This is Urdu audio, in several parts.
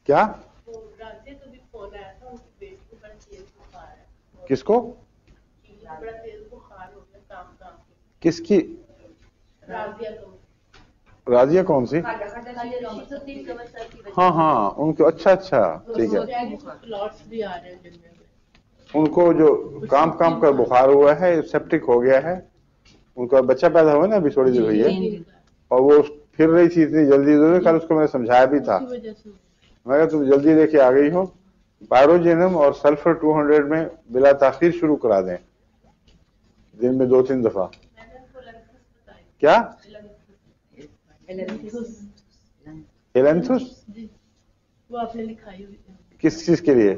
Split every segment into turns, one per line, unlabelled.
کیا کس کو کس کی راضیہ کون سی ہاں ہاں ان کو اچھا ٹھیک ہے ان کو جو کام کا بخار ہوا ہے سیپٹک ہو گیا ہے ان کا بچہ پیدا ہوا نا ابھی تھوڑی دیر ہوئی ہے اور وہ پھر رہی تھی اتنی جلدی کل اس کو میں نے سمجھایا بھی تھا میں کہا تم جلدی لے کے آ گئی ہو پائروجینم اور سلفر 200 میں بلا تاخیر شروع کرا دیں دن میں 2-3 دفعہ کیا ایلینتھس
وہ آپ نے لکھائی ہوئی
کس چیز کے لیے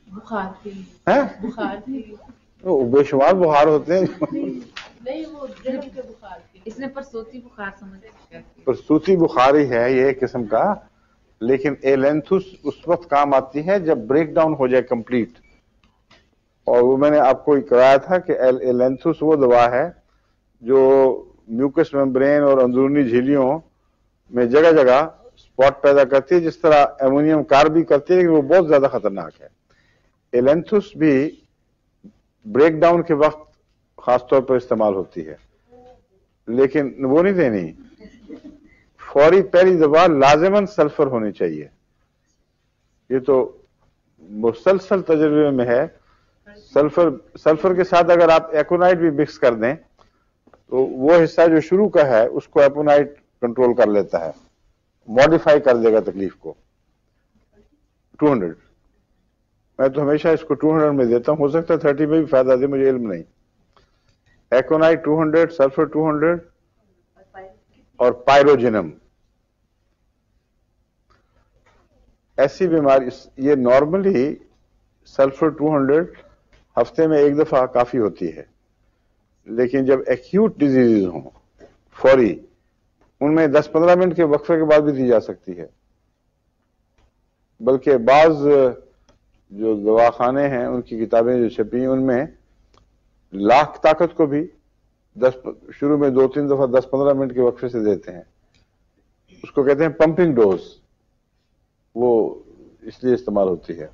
بخار کے لیے بخار کے لیے
بے شمار بخار ہوتے ہیں
نہیں وہ جنم کے بخار کے
اس نے پرسوتی بخار سمجھ
پرسوتی بخار ہی ہے یہ ایک قسم کا لیکن ایلینتھس اس وقت کام آتی ہے جب بریک ڈاؤن ہو جائے کمپلیٹ اور وہ میں نے آپ کو کرایا تھا کہ ایلینتھس وہ دوا ہے جو میوکس ممبرین اور اندرونی جھلیوں میں جگہ جگہ اسپاٹ پیدا کرتی ہے جس طرح ایمونیم کار بھی کرتی ہے لیکن وہ بہت زیادہ خطرناک ہے ایلینتھس بھی بریک ڈاؤن کے وقت خاص طور پر استعمال ہوتی ہے لیکن وہ نہیں دینی فوری پہلی دوا لازماً سلفر ہونی چاہیے یہ تو مسلسل تجربے میں ہے سلفر کے ساتھ اگر آپ ایکونائٹ بھی مکس کر دیں تو وہ حصہ جو شروع کا ہے اس کو ایکونائٹ کنٹرول کر لیتا ہے ماڈیفائی کر دے گا تکلیف کو 200 میں تو ہمیشہ اس کو 200 میں دیتا ہوں ہو سکتا ہے 30 میں بھی فائدہ دے مجھے علم نہیں ایکونائٹ 200 سلفر 200 اور پائروجینم ایسی بیماری یہ نارملی سلفر 200 ہفتے میں ایک دفعہ کافی ہوتی ہے لیکن جب ایکیوٹ ڈیزیز ہوں فوری ان میں 10-15 منٹ کے وقفے کے بعد بھی دی جا سکتی ہے بلکہ بعض جو دواخانے ہیں ان کی کتابیں جو چھپی ہیں ان میں لاکھ طاقت کو بھی شروع میں 2-3 دفعہ 10-15 منٹ کے وقفے سے دیتے ہیں اس کو کہتے ہیں پمپنگ ڈوز وہ اس لیے استعمال ہوتی ہے